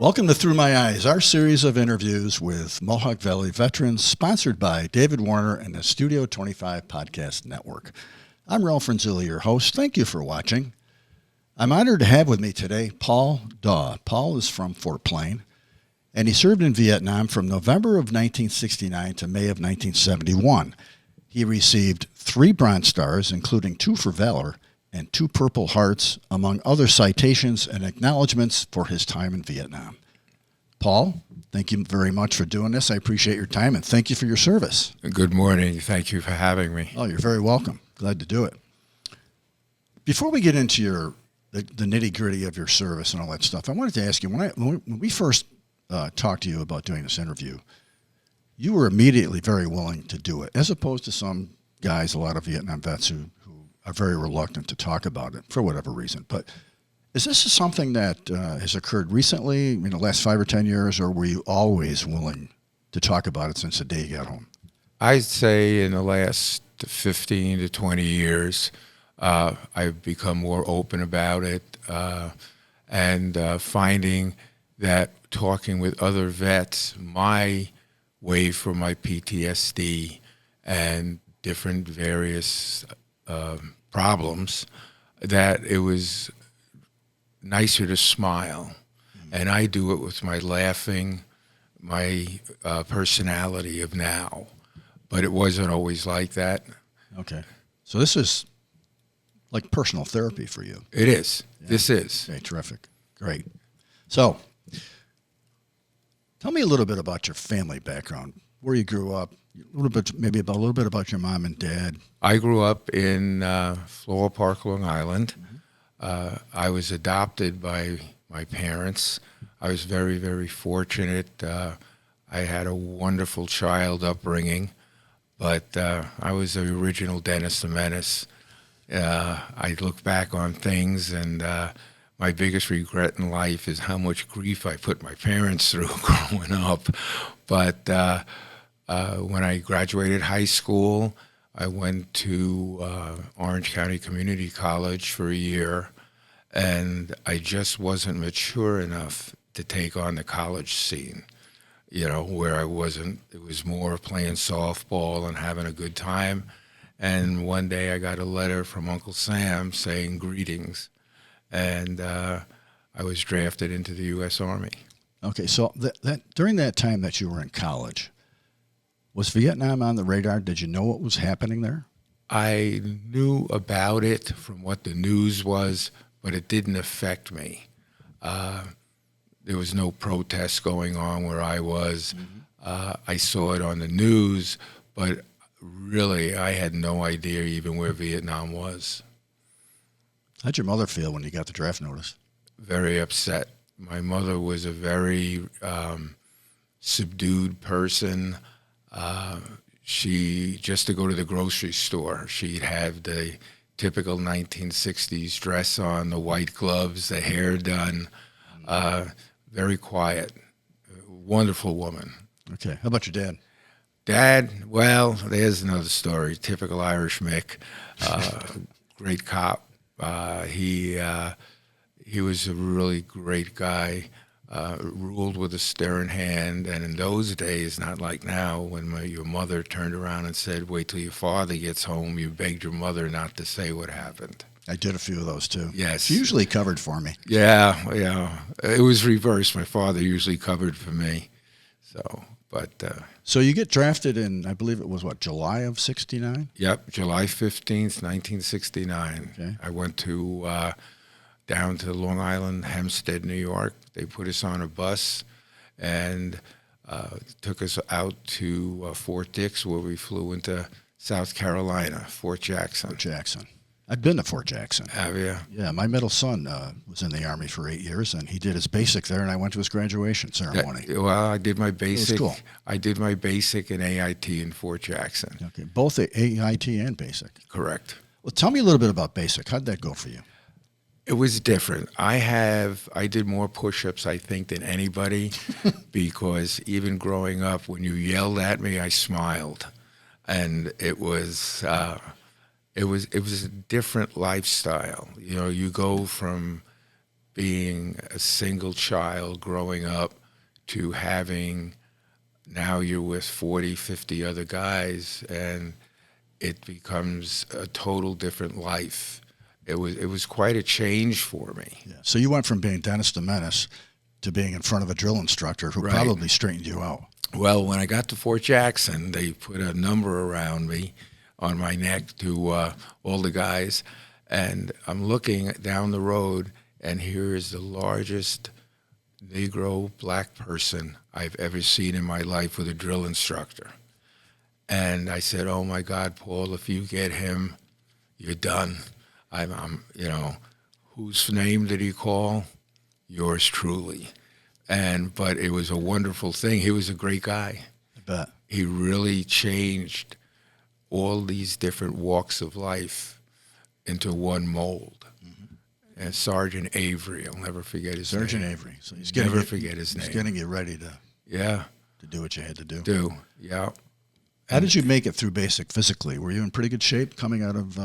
Welcome to Through My Eyes, our series of interviews with Mohawk Valley veterans, sponsored by David Warner and the Studio 25 Podcast Network. I'm Ralph Renzulli, your host. Thank you for watching. I'm honored to have with me today Paul Daw. Paul is from Fort Plain, and he served in Vietnam from November of 1969 to May of 1971. He received 3 Bronze Stars, including 2 for Valor, and 2 Purple Hearts, among other citations and acknowledgments for his time in Vietnam. Paul, thank you very much for doing this. I appreciate your time, and thank you for your service. Good morning. Thank you for having me. Oh, you're very welcome. Glad to do it. Before we get into the nitty-gritty of your service and all that stuff, I wanted to ask you, when we first talked to you about doing this interview, you were immediately very willing to do it, as opposed to some guys, a lot of Vietnam vets who are very reluctant to talk about it for whatever reason. But is this something that has occurred recently, in the last 5 or 10 years, or were you always willing to talk about it since the day you got home? I'd say in the last 15 to 20 years, I've become more open about it and finding that talking with other vets, my way for my PTSD and different various problems, that it was nicer to smile. And I do it with my laughing, my personality of now. But it wasn't always like that. Okay. So this is like personal therapy for you. It is. Yeah. This is. Okay, terrific. Great. So tell me a little bit about your family background, where you grew up, a little bit about your mom and dad. I grew up in Floral Park, Long Island. I was adopted by my parents. I was very, very fortunate. I had a wonderful child upbringing, but I was the original Dennis the Menace. I look back on things, and my biggest regret in life is how much grief I put my parents through growing up. But when I graduated high school, I went to Orange County Community College for a year, and I just wasn't mature enough to take on the college scene, where I wasn't. It was more playing softball and having a good time. And one day I got a letter from Uncle Sam saying greetings, and I was drafted into the U.S. Army. Okay, so that during that time that you were in college, was Vietnam on the radar? Did you know what was happening there? I knew about it from what the news was, but it didn't affect me. There was no protests going on where I was. I saw it on the news, but really I had no idea even where Vietnam was. How'd your mother feel when you got the draft notice? Very upset. My mother was a very subdued person. She, just to go to the grocery store, she'd have the typical 1960s dress on, the white gloves, the hair done, very quiet, wonderful woman. Okay, how about your dad? Dad, well, there's another story, typical Irish Mick, great cop. He was a really great guy. Ruled with a stern hand, and in those days, not like now, when your mother turned around and said, wait till your father gets home, you begged your mother not to say what happened. I did a few of those too. Yes. She usually covered for me. Yeah. It was reversed. My father usually covered for me. So you get drafted in, I believe it was, July of 69? Yep, July 15th, 1969. Okay. I went down to Long Island, Hempstead, New York. They put us on a bus and took us out to Fort Dix, where we flew into South Carolina, Fort Jackson. Fort Jackson. I've been to Fort Jackson. Have you? Yeah, my middle son was in the Army for 8 years, and he did his basic there, and I went to his graduation ceremony. I did my basic. It was cool. I did my basic and AIT in Fort Jackson. Okay, both AIT and basic. Correct. Well, tell me a little bit about basic. How'd that go for you? It was different. I did more push-ups, I think, than anybody, because even growing up, when you yelled at me, I smiled, and it was a different lifestyle. You know, you go from being a single child growing up to having, now you're with 40, 50 other guys, and it becomes a total different life. It was quite a change for me. Yeah. So you went from being Dennis the Menace to being in front of a drill instructor who Right. probably straightened you out. Well, when I got to Fort Jackson, they put a number around me on my neck to all the guys, and I'm looking down the road, and here is the largest Negro black person I've ever seen in my life with a drill instructor. And I said, "Oh my God, Paul, if you get him, you're done." I'm whose name did he call? Yours truly. But it was a wonderful thing. He was a great guy. I bet. He really changed all these different walks of life into one mold. Mm-hmm. And Sergeant Avery, I'll never forget his name. Sergeant Avery. So he's forget his name. He's getting you ready to do what you had to do. Yeah. How did you make it through basic physically? Were you in pretty good shape coming out of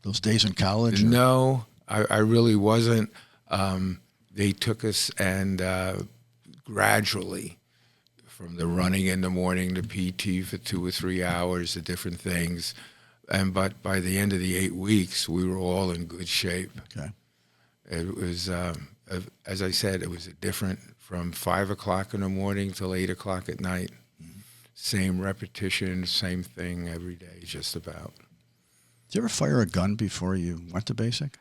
those days in college? No, I really wasn't. They took us and gradually, from the running in the morning to PT for 2 or 3 hours, the different things. But by the end of the 8 weeks, we were all in good shape. Okay. It was, as I said, it was different from 5 o'clock in the morning till 8 o'clock at night. Mm-hmm. Same repetition, same thing every day, just about. Did you ever fire a gun before you went to basic?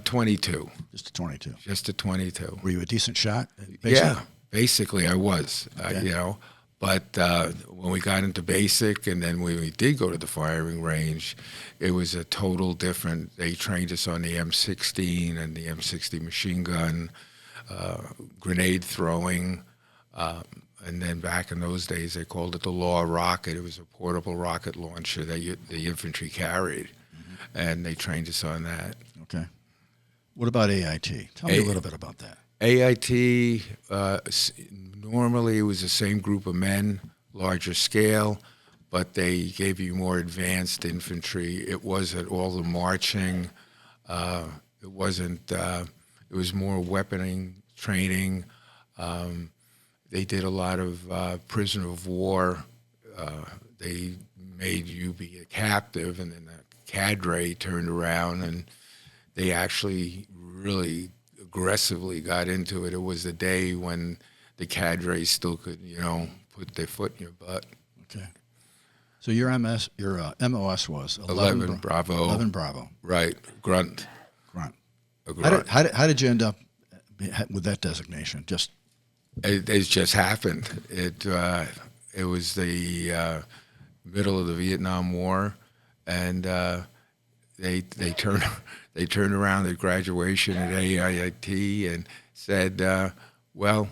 22. Just a 22. Just a 22. Were you a decent shot at basic? Yeah, basically I was, Okay. But when we got into basic and then when we did go to the firing range, it was a total different. They trained us on the M16 and the M60 machine gun, grenade throwing, and then back in those days they called it the Law rocket. It was a portable rocket launcher that the infantry carried, mm-hmm. and they trained us on that. Okay. What about AIT? Tell me a little bit about that. AIT, normally it was the same group of men, larger scale, but they gave you more advanced infantry. It wasn't all the marching. It wasn't. It was more weaponing training. They did a lot of prisoner of war. They made you be a captive, and then the cadre turned around and they actually really aggressively got into it. It was the day when the cadre still could, put their foot in your butt. Okay. So your MOS was 11 Bravo. 11 Bravo. Right. Grunt. A grunt. How did you end up with that designation? It just happened. It was the middle of the Vietnam War, and they turned around at graduation at AIT and said, well,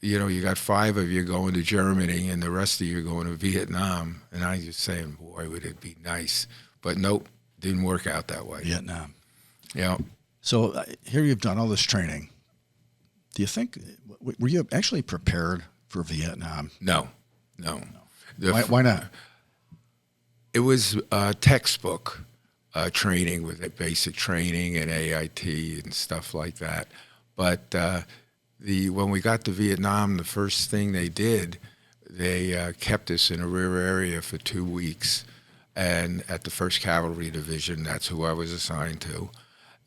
you got 5 of you going to Germany and the rest of you going to Vietnam. And I just saying, boy, would it be nice. But nope, didn't work out that way. Vietnam. Yeah. So here you've done all this training. Do you think, were you actually prepared for Vietnam? No. Why not? It was textbook training with basic training and AIT and stuff like that. But when we got to Vietnam, the first thing they did, they kept us in a rear area for 2 weeks, and at the 1st Cavalry Division, that's who I was assigned to.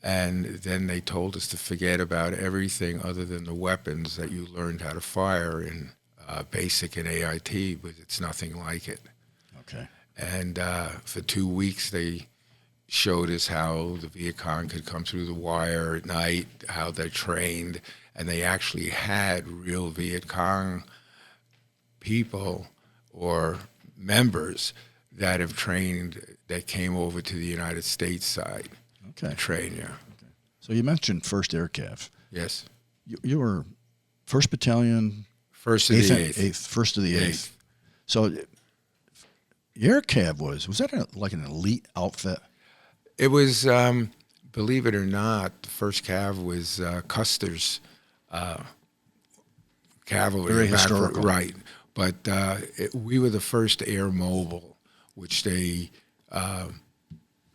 And then they told us to forget about everything other than the weapons that you learned how to fire in basic and AIT, but it's nothing like it. Okay. And for 2 weeks, they showed us how the Viet Cong could come through the wire at night, how they're trained, and they actually had real Viet Cong people or members that have trained, that came over to the United States side to train you. Okay. So you mentioned 1st Air Cav. Yes. You were 1st Battalion. 1st of the 8th. 1st of the 8th. So Air Cav was that like an elite outfit? It was, believe it or not, the 1st Cav was Custer's cavalry. Very historical. Right. But we were the 1st Air Mobile, which they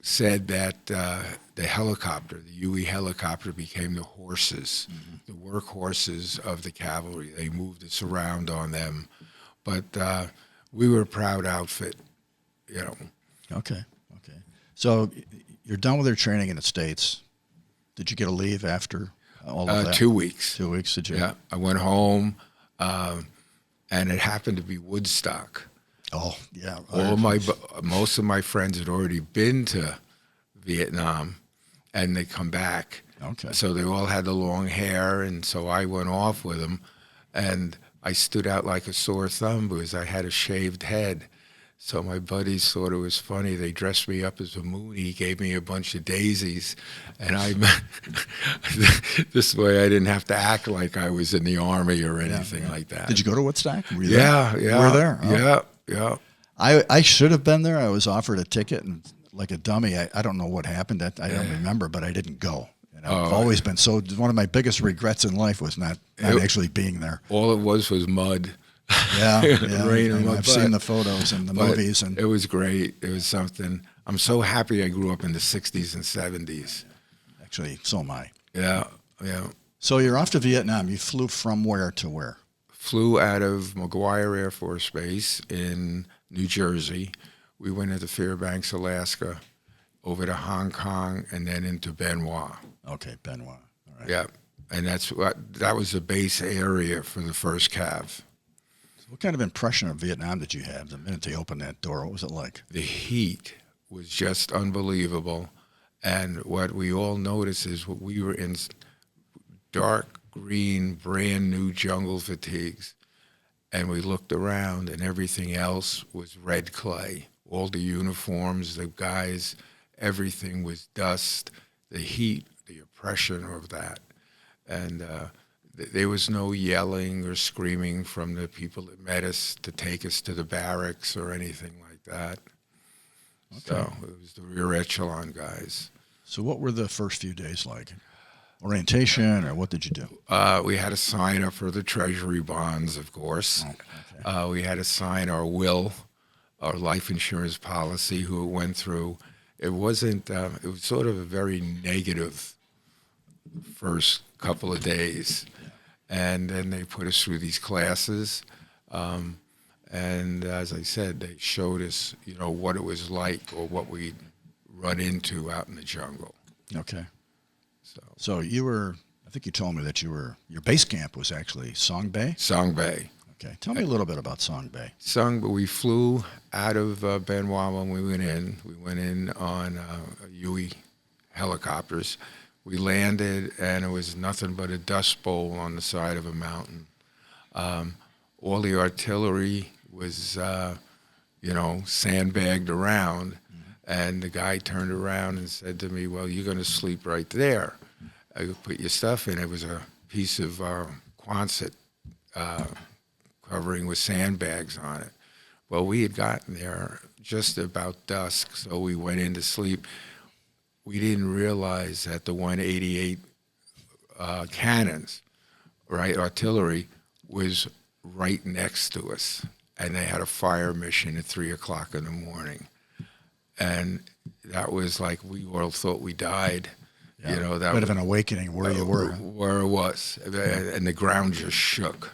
said that the helicopter, the UE helicopter, became the horses, the workhorses of the cavalry. They moved us around on them. But we were a proud outfit, you know. Okay. So you're done with your training in the States. Did you get a leave after all of that? 2 weeks. 2 weeks, did you? Yeah, I went home, and it happened to be Woodstock. Oh, yeah. Most of my friends had already been to Vietnam, and they come back. Okay. So they all had the long hair, and so I went off with them, and I stood out like a sore thumb because I had a shaved head. So my buddies thought it was funny. They dressed me up as a Mooney, gave me a bunch of daisies, and this way I didn't have to act like I was in the Army or anything like that. Did you go to Woodstock? Were you Yeah. there? You were there? Oh. Yeah. I should have been there. I was offered a ticket, and like a dummy, I don't know what happened. I don't remember, but I didn't go. And I've always been one of my biggest regrets in life was not actually being there. All it was mud. Yeah. Rain and mud. I've seen the photos and the movies. And it was great. It was something. I'm so happy I grew up in the 60s and 70s. Actually, so am I. Yeah. So you're off to Vietnam. You flew from where to where? Flew out of McGuire Air Force Base in New Jersey. We went into Fairbanks, Alaska, over to Hong Kong, and then into Benoit. Okay, Benoit. All right. Yeah, and that was the base area for the first Cav. What kind of impression of Vietnam did you have the minute they opened that door? What was it like? The heat was just unbelievable. And what we all noticed is we were in dark green, brand new jungle fatigues. And we looked around and everything else was red clay. All the uniforms, the guys, everything was dust. The heat, the oppression of that. And there was no yelling or screaming from the people that met us to take us to the barracks or anything like that. Okay. So it was the rear echelon guys. So what were the first few days like? Orientation, or what did you do? We had to sign up for the treasury bonds, of course. Oh, okay. We had to sign our will, our life insurance policy, who it went through. It wasn't, it was sort of a very negative first couple of days. And then they put us through these classes. And as I said, they showed us, what it was like or what we'd run into out in the jungle. Okay. So you were, I think you told me that your base camp was actually Song Bay? Song Bay. Okay. Tell me a little bit about Song Bay. We flew out of Benoit when we went in. We went in on UE helicopters. We landed, and it was nothing but a dust bowl on the side of a mountain. All the artillery was, sandbagged around, and the guy turned around and said to me, well, you're going to sleep right there. I put your stuff in. It was a piece of Quonset covering with sandbags on it. Well, we had gotten there just about dusk, so we went in to sleep. We didn't realize that the 188 cannons, artillery, was right next to us, and they had a fire mission at 3 o'clock in the morning. And that was like, we all thought we died. Yeah, that bit of an awakening where you were. Where it was, and the ground just shook.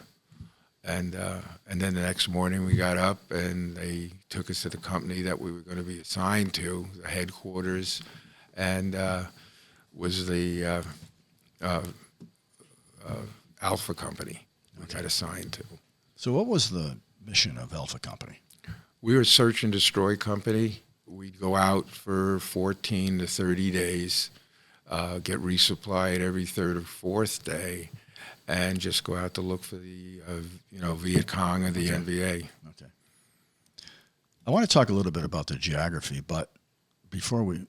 And then the next morning we got up, and they took us to the company that we were going to be assigned to, the headquarters, and was the Alpha Company we got assigned to. So what was the mission of Alpha Company? We were a search and destroy company. We'd go out for 14 to 30 days, get resupplied every third or fourth day, and just go out to look for the Viet Cong or the NVA. Okay. I want to talk a little bit about the geography, but before we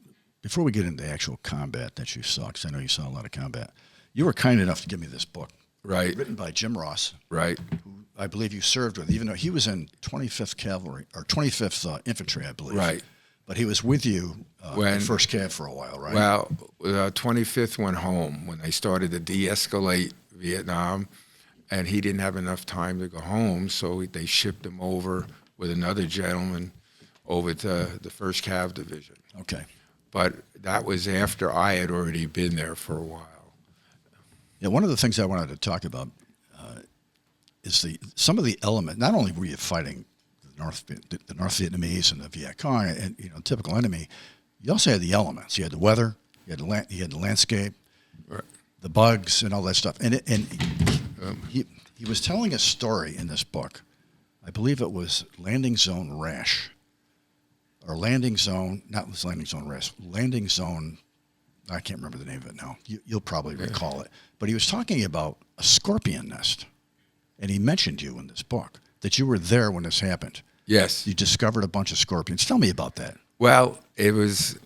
get into actual combat that you saw, because I know you saw a lot of combat, you were kind enough to give me this book. Right. Written by Jim Ross. Right. Who I believe you served with, even though he was in 25th Cavalry, or 25th Infantry, I believe. Right. But he was with you in First Cav for a while, right? Well, 25th went home when they started to de-escalate Vietnam, and he didn't have enough time to go home, so they shipped him over with another gentleman over to the 1st Cav Division. Okay. but that was after I had already been there for a while. Yeah, one of the things I wanted to talk about is some of the element. Not only were you fighting the North Vietnamese and the Viet Cong, and typical enemy, you also had the elements. You had the weather, you had the landscape, Right. the bugs, and all that stuff. And he was telling a story in this book. I believe it was Landing Zone Rash, or Landing Zone, not Landing Zone Rash, Landing Zone. I can't remember the name of it now. You'll probably recall it. But he was talking about a scorpion nest, and he mentioned you in this book, that you were there when this happened. Yes. You discovered a bunch of scorpions. Tell me about that. Well, it was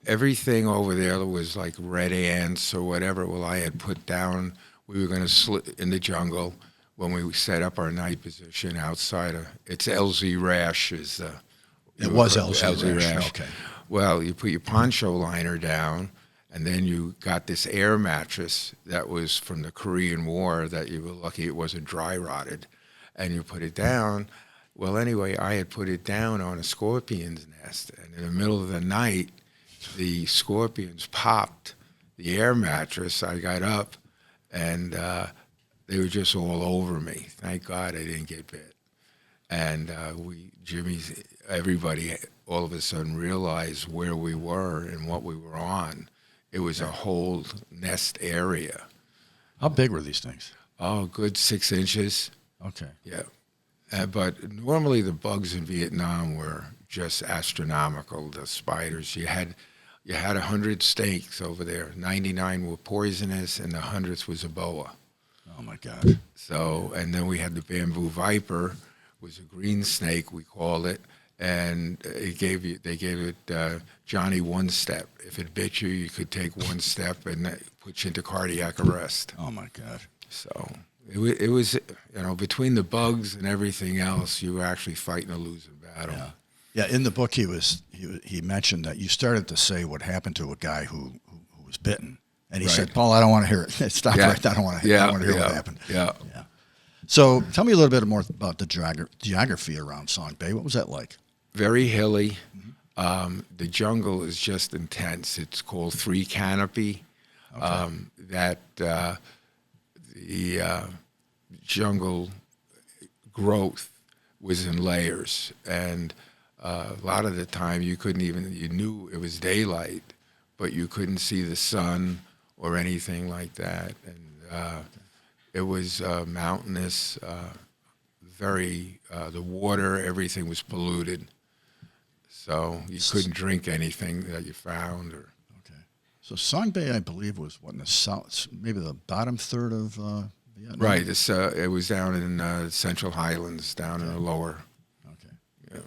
everything over there was like red ants or whatever. Well, I had put down, we were going to in the jungle when we set up our night position outside of, it's LZ Rash. It was LZ Rash. Okay. Well, you put your poncho liner down, and then you got this air mattress that was from the Korean War that you were lucky it wasn't dry rotted, and you put it down. Well, anyway, I had put it down on a scorpion's nest, and in the middle of the night, the scorpions popped the air mattress. I got up, and they were just all over me. Thank God I didn't get bit. And everybody all of a sudden realized where we were and what we were on. It was a whole nest area. How big were these things? Oh, good 6 inches. Okay. Yeah. But normally the bugs in Vietnam were just astronomical. The spiders, you had 100 snakes over there. 99 were poisonous, and the 100th was a boa. Oh my God! So, and then we had the bamboo viper, was a green snake we called it, and they gave it Johnny one step. If it bit you, you could take one step and that put you into cardiac arrest. Oh my God! So. It was, between the bugs and everything else, you were actually fighting a losing battle. Yeah. In the book, he mentioned that you started to say what happened to a guy who was bitten, and he said, "Paul, I don't want to hear it. Stop right there. I don't want to hear what happened." Yeah. So, tell me a little bit more about the geography around Song Bay. What was that like? Very hilly. Mm-hmm. The jungle is just intense. It's called Three Canopy. Okay. The jungle growth was in layers, and a lot of the time you knew it was daylight, but you couldn't see the sun or anything like that. And it was mountainous, the water, everything was polluted, so you couldn't drink anything that you found. So Song Bay, I believe, was in the south, maybe the bottom third of Vietnam? Right. It was down in Central Highlands, down in the lower. Okay. Yeah.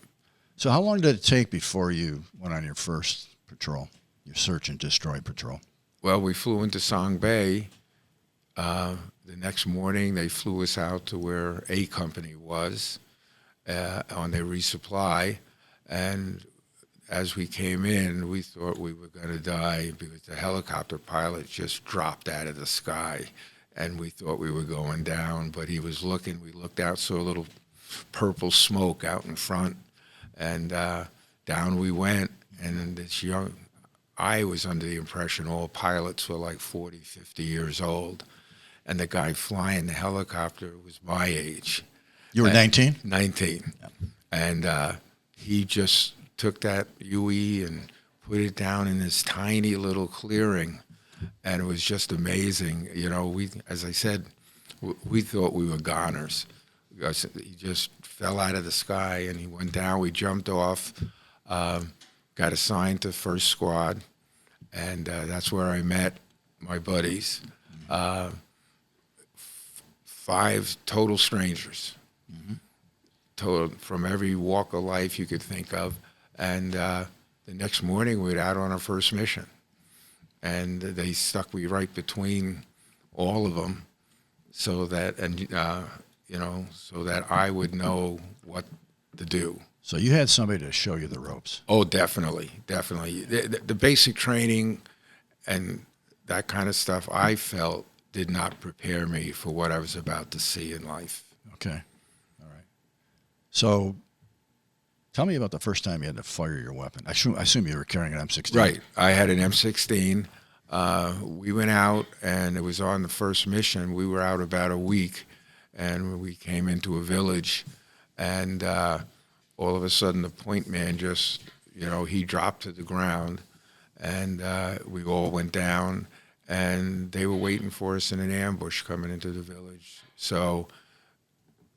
So how long did it take before you went on your first patrol, your search and destroy patrol? Well, we flew into Song Bay. The next morning, they flew us out to where A Company was on their resupply, and as we came in, we thought we were going to die because the helicopter pilot just dropped out of the sky, and we thought we were going down. But he was looking. We looked out, saw a little purple smoke out in front, and down we went. And I was under the impression all pilots were like 40, 50 years old, and the guy flying the helicopter was my age. You were 19? 19. Yeah. And he just took that UE and put it down in this tiny little clearing, and it was just amazing. As I said, we thought we were goners. He just fell out of the sky, and he went down. We jumped off, got assigned to first squad, and that's where I met my buddies. 5 total strangers, from every walk of life you could think of. And the next morning, we were out on our first mission, and they stuck me right between all of them, so that I would know what to do. So you had somebody to show you the ropes. Oh, definitely. The basic training and that kind of stuff, I felt, did not prepare me for what I was about to see in life. Okay, all right. So Tell me about the first time you had to fire your weapon. I assume you were carrying an M16. Right. I had an M16. We went out, and it was on the first mission. We were out about a week, and we came into a village, and all of a sudden the point man just, he dropped to the ground, and we all went down, and they were waiting for us in an ambush coming into the village. So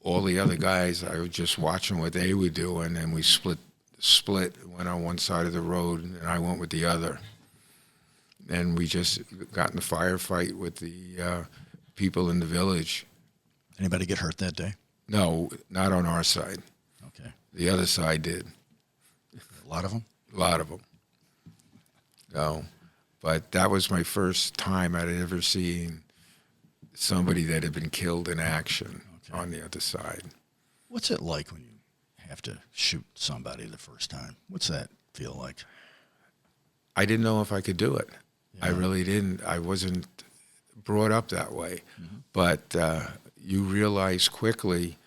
all the other guys, I was just watching what they were doing, and we split, went on one side of the road, and I went with the other. And we just got in a firefight with the people in the village. Anybody get hurt that day? No, not on our side. Okay. The other side did. A lot of them? A lot of them. No. But that was my first time I'd ever seen somebody that had been killed in action on the other side. What's it like when you have to shoot somebody the first time? What's that feel like? I didn't know if I could do it. Yeah. I really didn't. I wasn't brought up that way. Mm-hmm. But you realize quickly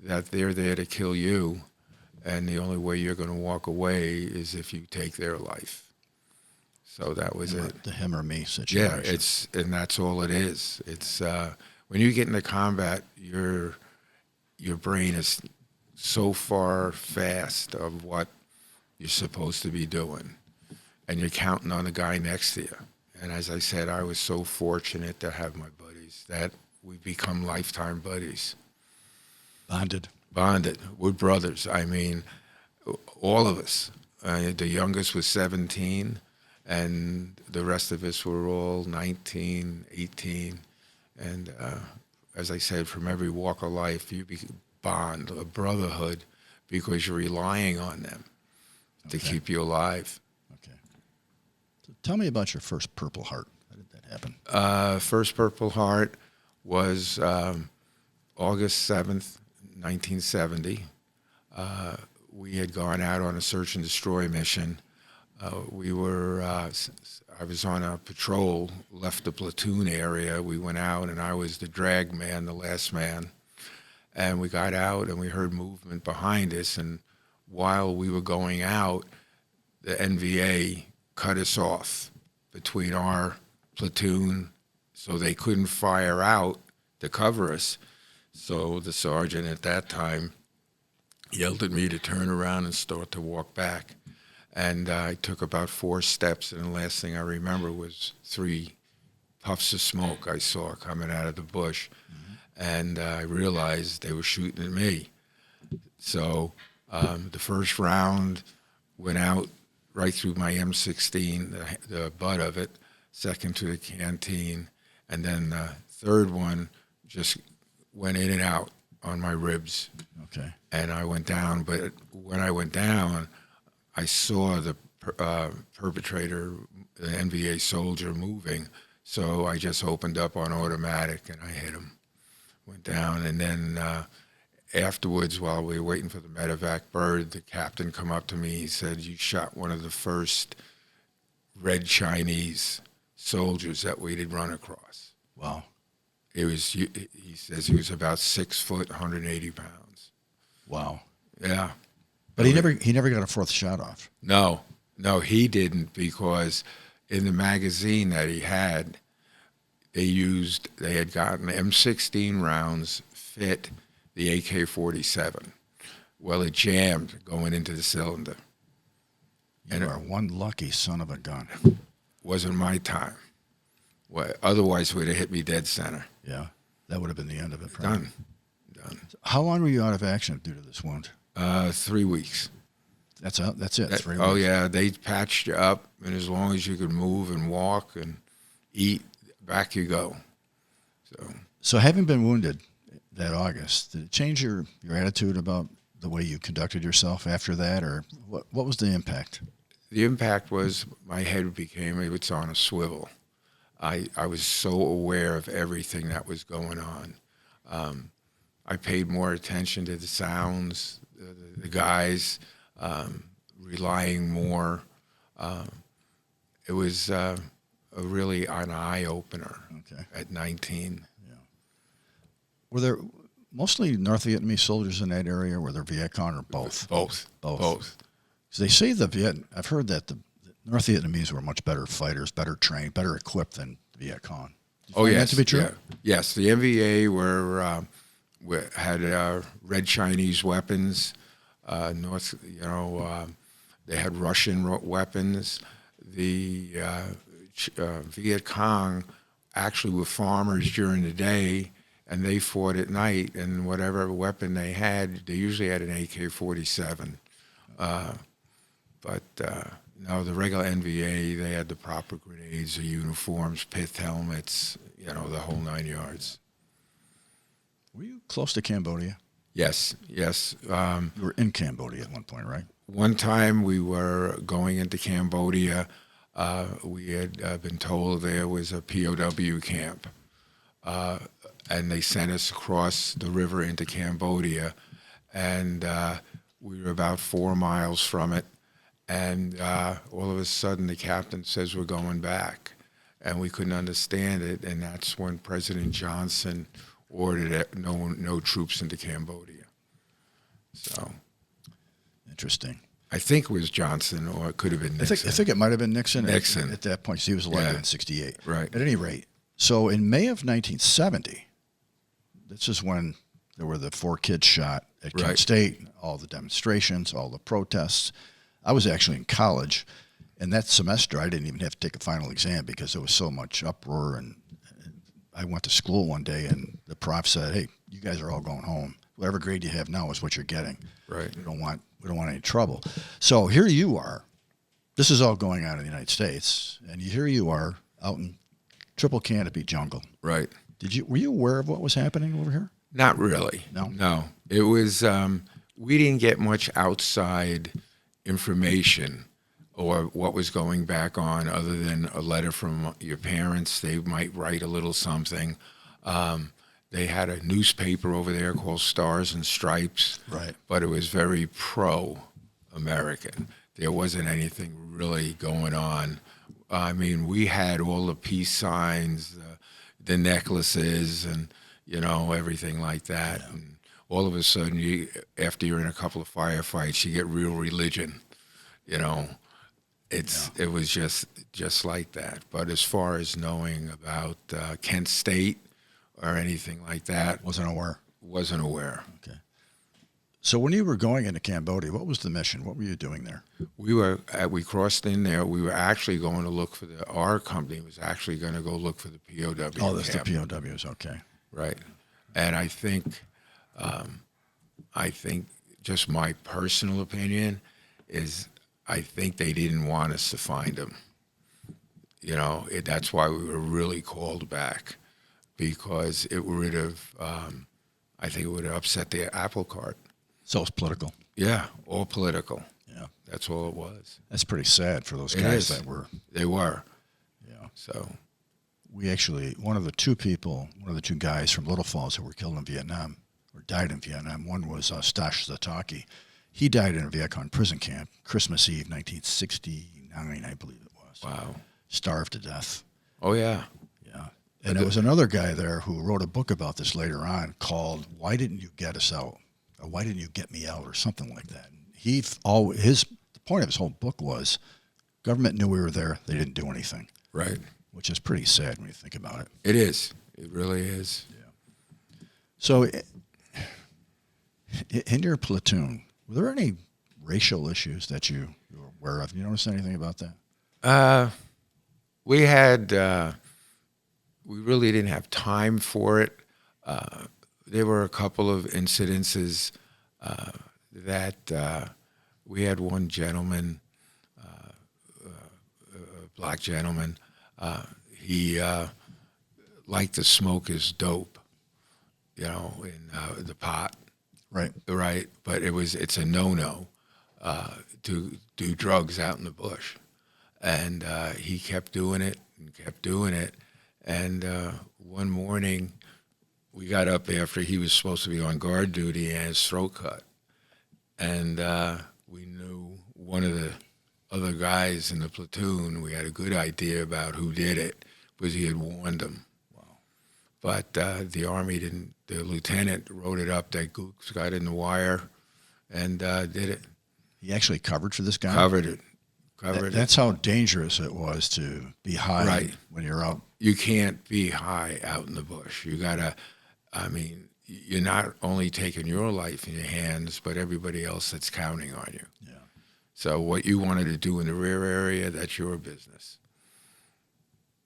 that they're there to kill you, and the only way you're going to walk away is if you take their life. So that was it. The him or me situation. Yeah, and that's all it is. It's when you get into combat, your brain is so far fast of what you're supposed to be doing, and you're counting on the guy next to you. And as I said, I was so fortunate to have my buddies that we've become lifetime buddies. Bonded. We're brothers. I mean, all of us. The youngest was 17, and the rest of us were all 19, 18. And as I said, from every walk of life, you bond, a brotherhood, because you're relying on them to keep you alive. Okay. So tell me about your first Purple Heart. How did that happen? First Purple Heart was August 7th, 1970. We had gone out on a search and destroy mission. I was on a patrol, left the platoon area. We went out, and I was the drag man, the last man. And we got out, and we heard movement behind us. And while we were going out, the NVA cut us off between our platoon, so they couldn't fire out to cover us. So the sergeant at that time yelled at me to turn around and start to walk back. And I took about 4 steps, and the last thing I remember was 3 puffs of smoke I saw coming out of the bush. Mm-hmm. And I realized they were shooting at me. So the first round went out right through my M16, the butt of it, second to the canteen, and then the third one just went in and out on my ribs. Okay. And I went down, but when I went down, I saw the perpetrator, the NVA soldier, moving, so I just opened up on automatic and I hit him. Went down, and then afterwards, while we were waiting for the medevac bird, the captain come up to me. He said, "You shot one of the first red Chinese soldiers that we'd run across." Wow. He says he was about 6 foot, 180 pounds. Wow. Yeah. But he never got a 4th shot off. No, he didn't, because in the magazine that he had, they had gotten M16 rounds fit the AK-47. Well, it jammed going into the cylinder. You are one lucky son of a gun. Wasn't my time. Well, otherwise, it would have hit me dead center. Yeah, that would have been the end of it. Probably. Done. How long were you out of action due to this wound? 3 weeks. That's it. 3 weeks. Oh yeah, they patched you up, and as long as you could move and walk and eat, back you go. So having been wounded that August, did it change your attitude about the way you conducted yourself after that, or what was the impact? The impact was my head became, it's on a swivel. I was so aware of everything that was going on. I paid more attention to the sounds, the guys, relying more. It was really an eye-opener at 19. Yeah. Were there mostly North Vietnamese soldiers in that area, or they're Viet Cong, or both? Both. Because they say I've heard that the North Vietnamese were much better fighters, better trained, better equipped than the Viet Cong. Do you find that to be true? Yeah. Yes, the NVA had red Chinese weapons. They had Russian weapons. The Viet Cong actually were farmers during the day, and they fought at night. And whatever weapon they usually had an AK-47. No, the regular NVA, they had the proper grenades, the uniforms, pith helmets, the whole 9 yards. Were you close to Cambodia? Yes. You were in Cambodia at one point, right? One time we were going into Cambodia. We had been told there was a POW camp, and they sent us across the river into Cambodia, and we were about 4 miles from it, and all of a sudden the captain says we're going back, and we couldn't understand it, and that's when President Johnson ordered no troops into Cambodia. So interesting. I think it was Johnson, or it could have been Nixon. I think it might have been Nixon. Nixon. At that point, he was elected in 68. Right. At any rate, so in May of 1970, this is when there were the 4 kids shot at Kent State, all the demonstrations, all the protests. I was actually in college, and that semester I didn't even have to take a final exam because there was so much uproar. And I went to school one day, and the prof said, "Hey, you guys are all going home. Whatever grade you have now is what you're getting. Right. We don't want any trouble." So here you are. This is all going on in the United States, and here you are out in triple canopy jungle. Right. Were you aware of what was happening over here? Not really. No. It was we didn't get much outside information or what was going back on other than a letter from your parents. They might write a little something. They had a newspaper over there called Stars and Stripes, right? But it was very pro-American. There wasn't anything really going on. I mean, we had all the peace signs, the necklaces, and everything like that. Yeah. And all of a sudden, after you're in a couple of firefights, you get real religion. It was just like that. But as far as knowing about Kent State or anything like that, wasn't aware. Okay. So when you were going into Cambodia, what was the mission? What were you doing there? We crossed in there. We were actually going to look for our company was actually going to go look for the POW. Oh, that's the POWs. Okay. Right. And I think just my personal opinion is I think they didn't want us to find them. That's why we were really called back, because it would have, I think it would have upset the apple cart. So it's political. Yeah, all political. Yeah. That's all it was. That's pretty sad for those guys that were. They were. Yeah. So we actually, one of the two guys from Little Falls who were killed in Vietnam, or died in Vietnam, one was Stash Zataki. He died in a Viet Cong prison camp, Christmas Eve, 1969, I believe it was. Wow. Starved to death. Oh, yeah. Yeah. And there was another guy there who wrote a book about this later on called "Why Didn't You Get Us Out?" or "Why Didn't You Get Me Out?" or something like that. The point of his whole book was government knew we were there. They didn't do anything. Right. Which is pretty sad when you think about it. It is. It really is. Yeah. So in your platoon, were there any racial issues that you were aware of? You notice anything about that? We had, we really didn't have time for it. There were a couple of incidences that we had one gentleman, a black gentleman, he liked to smoke his dope, in the pot. Right. Right. But it's a no-no to do drugs out in the bush. And he kept doing it and kept doing it. And one morning, we got up after he was supposed to be on guard duty and his throat cut. And we knew one of the other guys in the platoon. We had a good idea about who did it because he had warned him. Wow. But the Army didn't. The lieutenant wrote it up that Gooks got in the wire and did it. He actually covered for this guy? Covered it. That's how dangerous it was to be high when you're out. You can't be high out in the bush. You got to, I mean, you're not only taking your life in your hands, but everybody else that's counting on you. Yeah. So what you wanted to do in the rear area, that's your business.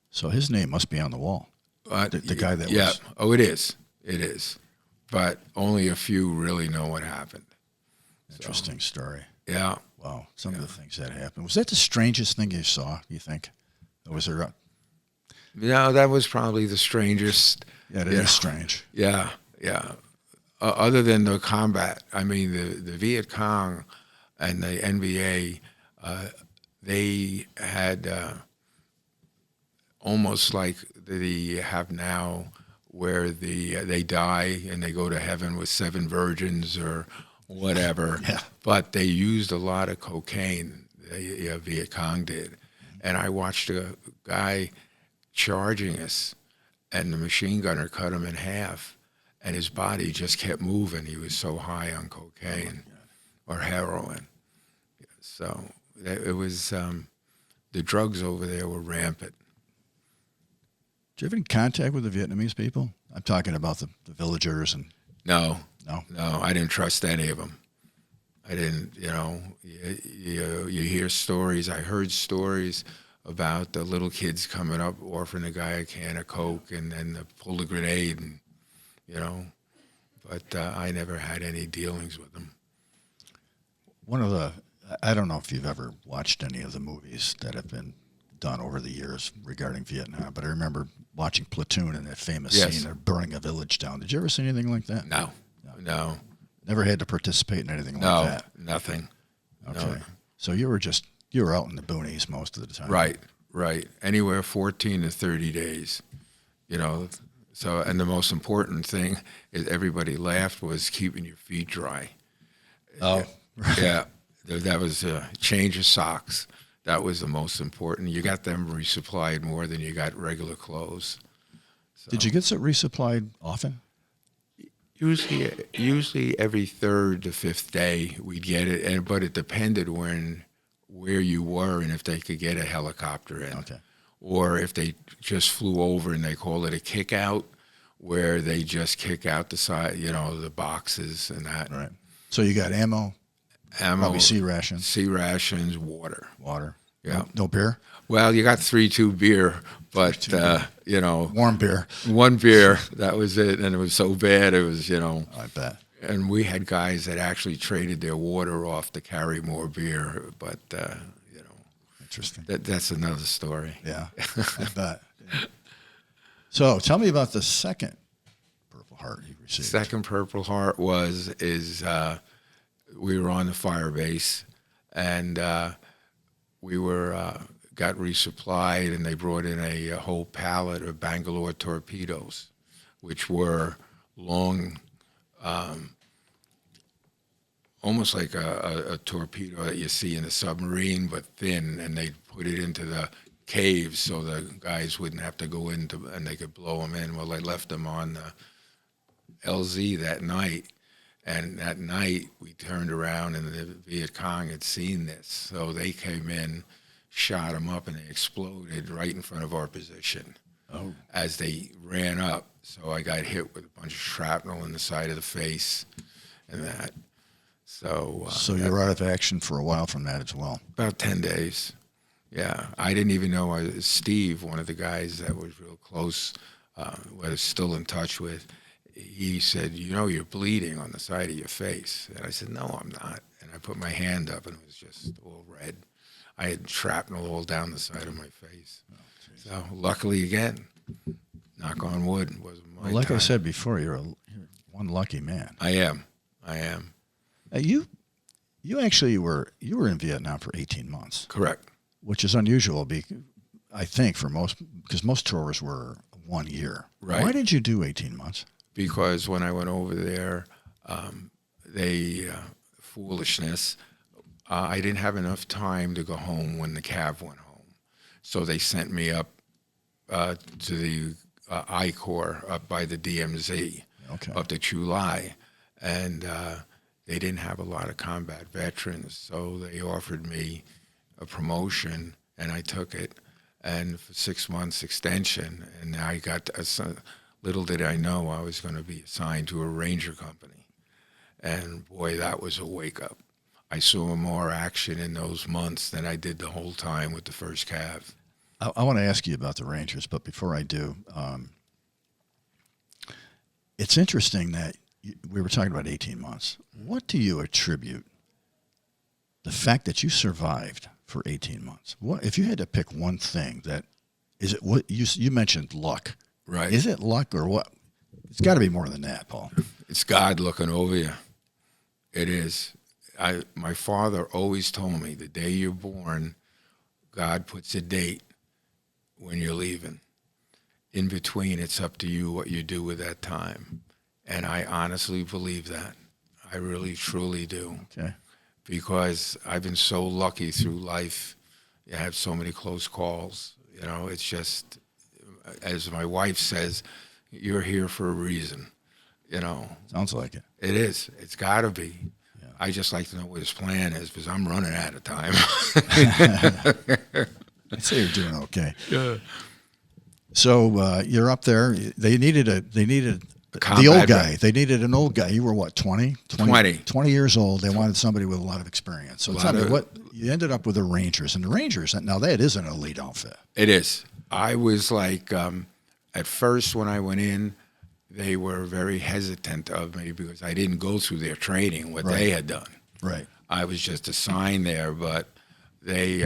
So his name must be on the wall. The guy that was. Yeah. Oh, it is. It is. But only a few really know what happened. Interesting story. Yeah. Wow. Some of the things that happened. Was that the strangest thing you saw, you think? Or was there No, that was probably the strangest. Yeah, it is strange. Yeah, yeah. Other than the combat, I mean, the Viet Cong and the NBA, they had almost like they have now, where they die and they go to heaven with 7 virgins or whatever. Yeah. But they used a lot of cocaine. Viet Cong did, and I watched a guy charging us, and the machine gunner cut him in half, and his body just kept moving. He was so high on cocaine or heroin. So it was the drugs over there were rampant. Did you have any contact with the Vietnamese people? I'm talking about the villagers and. No, No, I didn't trust any of them. I didn't, you hear stories. I heard stories about the little kids coming up, offering a guy a can of Coke, and then pull a grenade, and, but I never had any dealings with them. I don't know if you've ever watched any of the movies that have been done over the years regarding Vietnam, but I remember watching Platoon and that famous scene of burning a village down. Did you ever see anything like that? No. Never had to participate in anything like that? No, nothing. Okay. No. So you were out in the boonies most of the time. Right. Anywhere 14 to 30 days, So, and the most important thing is everybody laughed was keeping your feet dry. Oh. Yeah. That was a change of socks. That was the most important. You got them resupplied more than you got regular clothes. So. Did you get resupplied often? Usually every 3rd to 5th day we'd get it, but it depended where you were and if they could get a helicopter in. Okay. Or if they just flew over and they call it a kick out, where they just kick out the side, the boxes and that. Right. So you got ammo, probably sea rations, water. Yeah. No beer? Well, you got 3-2 beer, but, warm beer. 1 beer, that was it. And it was so bad, it was, I bet. And we had guys that actually traded their water off to carry more beer, but, Interesting. That's another story. Yeah, I bet. Yeah. So tell me about the second Purple Heart you received. Second Purple Heart is we were on the fire base, and we got resupplied, and they brought in a whole pallet of Bangalore torpedoes, which were long, almost like a torpedo that you see in a submarine, but thin, and they put it into the caves so the guys wouldn't have to go in and they could blow them in. Well, they left them on the LZ that night, and that night we turned around and the Viet Cong had seen this, so they came in, shot them up, and they exploded right in front of our position as they ran up. So I got hit with a bunch of shrapnel in the side of the face and that. So you were out of action for a while from that as well. About 10 days. Yeah, I didn't even know Steve, one of the guys that was real close, was still in touch with. He said, you're bleeding on the side of your face. And I said, no, I'm not. And I put my hand up, and it was just all red. I had shrapnel all down the side of my face. Oh, so luckily, again, knock on wood, wasn't my like time. I said before, you're one lucky man. I am. You actually were in Vietnam for 18 months. Correct. Which is unusual, I think, because most tours were 1 year. Right. Why did you do 18 months? Because when I went over there, foolishness, I didn't have enough time to go home when the Cav went home. So they sent me up to the I Corps up by the DMZ, Okay. up to Chulai, and they didn't have a lot of combat veterans, so they offered me a promotion, and I took it, and for 6 months extension, and I got little did I know I was going to be assigned to a ranger company, and boy, that was a wake up. I saw more action in those months than I did the whole time with the 1st Cav. I want to ask you about the Rangers, but before I do, it's interesting that we were talking about 18 months. What do you attribute the fact that you survived for 18 months? What if you had to pick one thing that is it? What you mentioned luck, Right? Is it luck or what? It's got to be more than that, Paul. It's God looking over you. It is. My father always told me the day you're born, God puts a date when you're leaving. In between, it's up to you what you do with that time. And I honestly believe that. I really, truly do. Okay. Because I've been so lucky through life. I have so many close calls. It's just, as my wife says, you're here for a reason. Sounds like it. It is. It's got to be. Yeah. I just like to know what his plan is because I'm running out of time. I'd say you're doing okay. Yeah. So you're up there. They needed the Combat old guy. vet. They needed an old guy. You were what, 20? 20 years old. They wanted somebody with a lot of experience. So tell me, what you ended up with the Rangers. And the Rangers, now that is an elite outfit. It is. I was like, at first when I went in, they were very hesitant of me because I didn't go through their training, what they had done. Right. I was just assigned there, but they,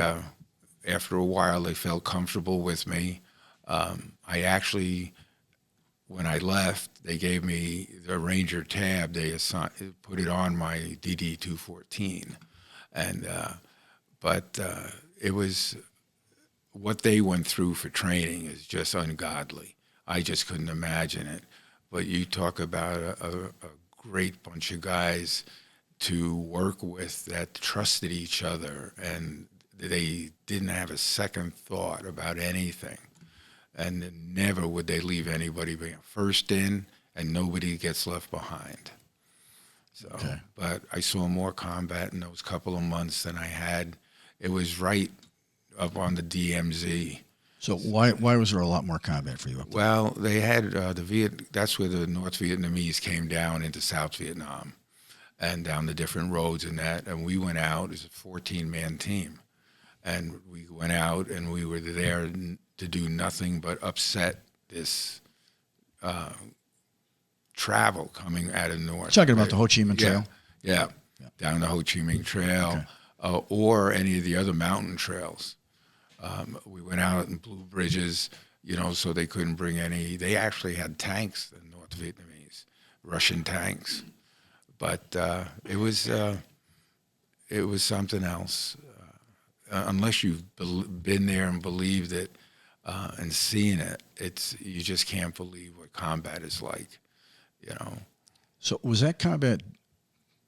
after a while, they felt comfortable with me. I actually, when I left, they gave me the Ranger tab. They put it on my DD-214, and but it was what they went through for training is just ungodly. I just couldn't imagine it. But you talk about a great bunch of guys to work with that trusted each other, and they didn't have a second thought about anything. And never would they leave anybody being first in, and nobody gets left behind. So, But I saw more combat in those couple of months than I had. It was right up on the DMZ. So why was there a lot more combat for you up there? Well, they had that's where the North Vietnamese came down into South Vietnam and down the different roads and that. And we went out as a 14-man team. And we went out and we were there to do nothing but upset this travel coming out of North. Talking about the Ho Chi Minh Trail? Yeah. Down the Ho Chi Minh Trail or any of the other mountain trails. We went out and blew bridges, so they couldn't bring any. They actually had tanks, the North Vietnamese, Russian tanks, but it was something else. Unless you've been there and believed it and seen it, you just can't believe what combat is like, So was that combat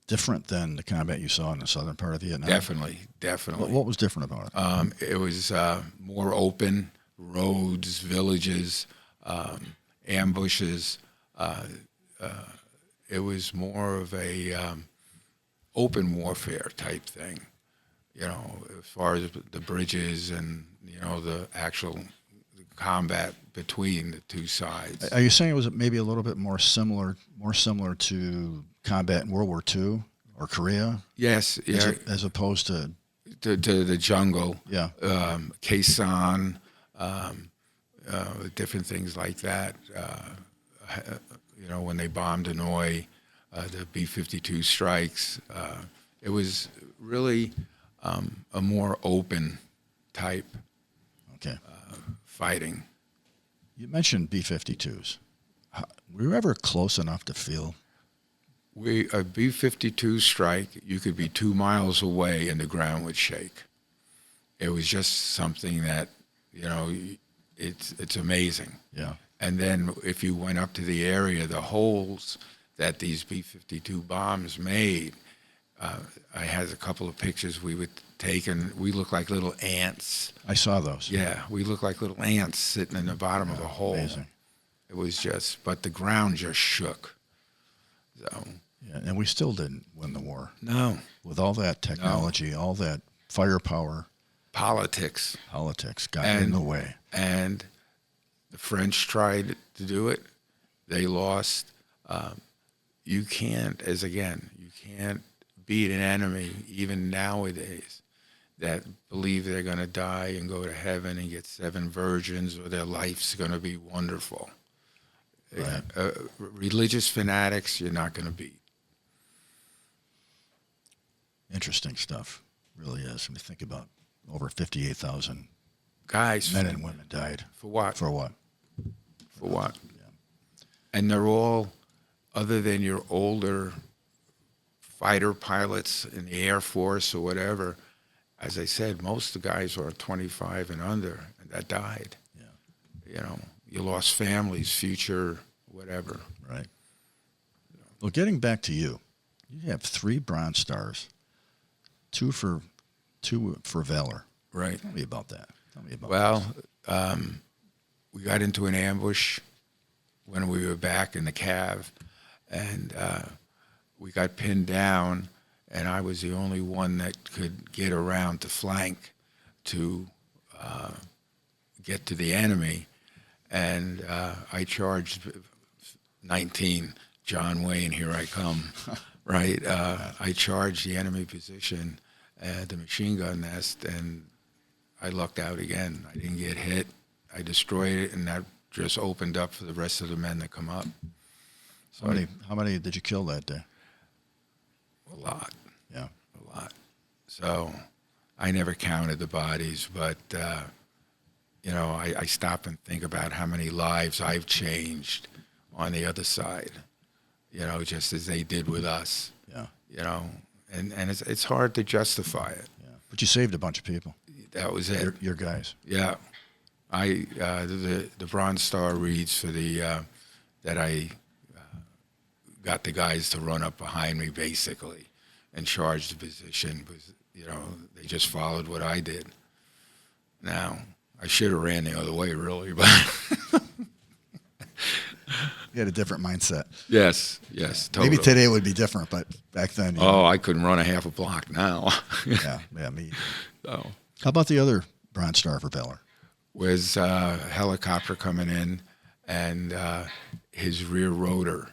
different than the combat you saw in the southern part of Vietnam? Definitely. What was different about it? It was more open, roads, villages, ambushes. It was more of a open warfare type thing, as far as the bridges and, the actual combat between the two sides. Are you saying it was maybe a little bit more similar to combat in World War II or Korea? Yes, as opposed to the jungle. Yeah. Khe Sanh, different things like that. When they bombed Hanoi, the B-52 strikes. It was really a more open type fighting. You mentioned B-52s. Were you ever close enough to feel? A B-52 strike, you could be 2 miles away and the ground would shake. It was just something that, it's amazing. Yeah. And then if you went up to the area, the holes that these B-52 bombs made, I had a couple of pictures we would take, and we looked like little ants. I saw those. Yeah, we looked like little ants sitting in the bottom of the hole. Amazing. It was just, but the ground just shook. So Yeah, and we still didn't win the war. no, With all that technology, all that firepower, politics, got in the way. and the French tried to do it. They lost. You can't beat an enemy even nowadays that believe they're going to die and go to heaven and get 7 virgins or their life's going to be wonderful. Right. Religious fanatics, you're not going to beat. Interesting stuff. Really is. When you think about over 58,000 Guys, men and women died. for what? For what? For what? Yeah. And they're all, other than your older fighter pilots in the Air Force or whatever, as I said, most of the guys are 25 and under that died. Yeah. You know, you lost families, future, whatever. Right. Well, getting back to you, you have 3 Bronze Stars, 2 for Valor. Right. Tell me about that. Well, we got into an ambush when we were back in the Cav, and we got pinned down, and I was the only one that could get around to flank to get to the enemy, and I charged 19, John Wayne, here I come, right? I charged the enemy position at the machine gun nest, and I lucked out again. I didn't get hit. I destroyed it, and that just opened up for the rest of the men to come up. So How many did you kill that day? a lot. Yeah. A lot. So I never counted the bodies, but, you know, I stop and think about how many lives I've changed on the other side, you know, just as they did with us. Yeah. You know, and it's hard to justify it. Yeah. But you saved a bunch of people. That was it. Your guys. Yeah. The Bronze Star reads for the that I got the guys to run up behind me basically and charge the position because, you know, they just followed what I did. Now, I should have ran the other way really, but You had a different mindset. yes, totally. Maybe today it would be different, but back then. I couldn't run a half a block now. Yeah, me. So, How about the other Bronze Star for Valor? was a helicopter coming in, and his rear rotor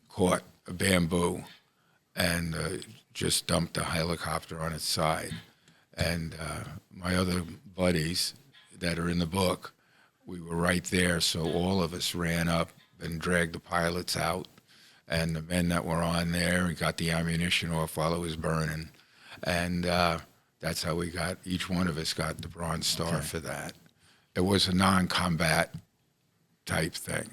caught a bamboo and just dumped the helicopter on its side. And my other buddies that are in the book, we were right there, so all of us ran up and dragged the pilots out, and the men that were on there, we got the ammunition off while it was burning. And that's how each one of us got the Bronze Star for that. It was a non-combat type thing.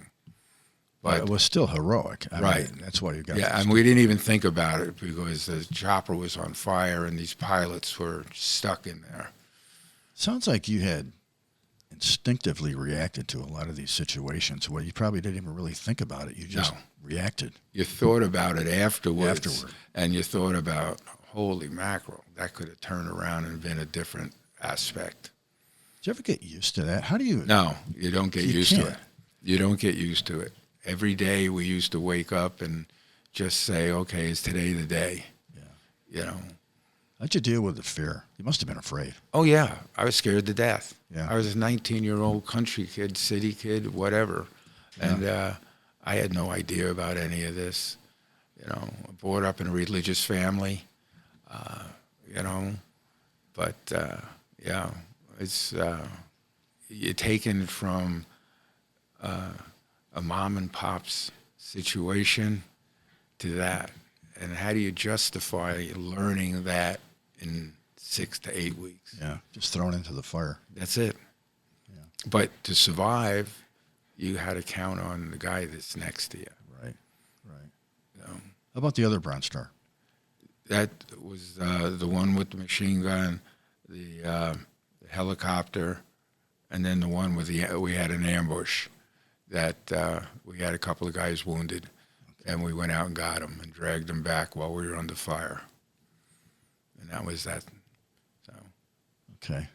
But it was still heroic. I Right. mean, that's why you got Yeah, and we didn't even think about it because the chopper was on fire and these pilots were stuck in there. Sounds like you had instinctively reacted to a lot of these situations where you probably didn't even really think about it. You just reacted. You thought about it afterwards. Afterward. And you thought about, holy mackerel, that could have turned around and been a different aspect. Did you ever get used to that? How do you? No, you don't get You used to can't. it. You don't get used to it. Every day we used to wake up and just say, okay, is today the day? Yeah. You know. How'd you deal with the fear? You must have been afraid. Oh, yeah. I was scared to death. Yeah. I was a 19-year-old country kid, city kid, whatever. And I had no idea about any of this. You know, brought up in a religious family, you know. But, yeah, it's you're taken from a mom and pop's situation to that. And how do you justify learning that in 6 to 8 weeks? Yeah. Just thrown into the fire. That's it. Yeah. But to survive, you had to count on the guy that's next to you. Right. You know? How about the other Bronze Star? That was the one with the machine gun, the helicopter, and then the one with we had an ambush that we had a couple of guys wounded, and we went out and got them and dragged them back while we were under fire. And that was that. So, Okay.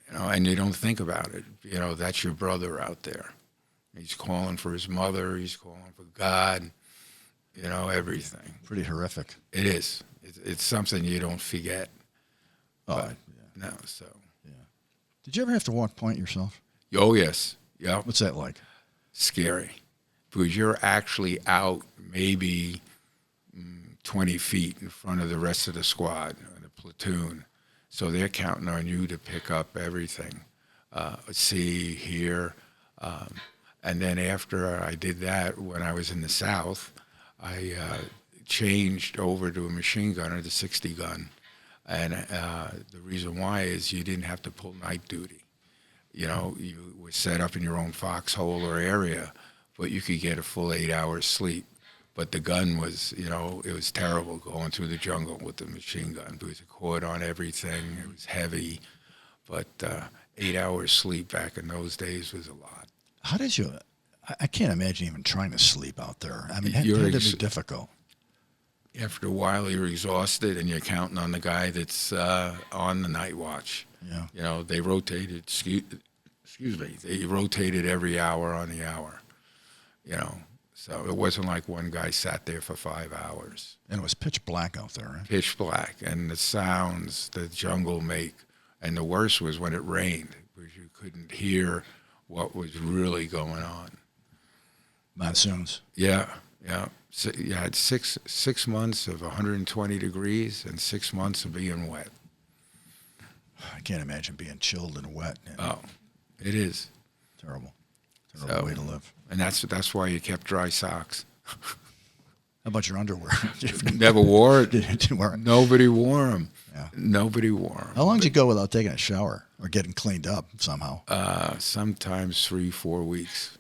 you know, and you don't think about it. You know, that's your brother out there. He's calling for his mother. He's calling for God. Everything. Pretty horrific. It is. It's something you don't forget. Oh, But, yeah. no, so. Yeah. Did you ever have to walk point yourself? Oh, yes. Yeah. What's that like? Scary. Because you're actually out maybe 20 feet in front of the rest of the squad, the platoon. So they're counting on you to pick up everything. See, hear. And then after I did that, when I was in the South, I changed over to a machine gunner, the 60 gun. And the reason why is you didn't have to pull night duty. You were set up in your own foxhole or area, but you could get a full 8 hours sleep. But the gun was, it was terrible going through the jungle with the machine gun because it caught on everything. It was heavy. But 8 hours sleep back in those days was a lot. How did you? I can't imagine even trying to sleep out there. I mean, it had to be difficult. After a while, you're exhausted, and you're counting on the guy that's on the night watch. Yeah. They rotated. Excuse me. They rotated every hour on the hour. So it wasn't like one guy sat there for 5 hours. And it was pitch black out there, right? Pitch black, and the sounds the jungle make. And the worst was when it rained, because you couldn't hear what was really going on. Monsoons. Yeah. So you had six months of 120 degrees and 6 months of being wet. I can't imagine being chilled and wet. Oh, it is. Terrible way to live. And that's why you kept dry socks. How about your underwear? Never wore it. Didn't wear it. Nobody wore them. Yeah. Long did you go without taking a shower or getting cleaned up somehow? Sometimes 3-4 weeks.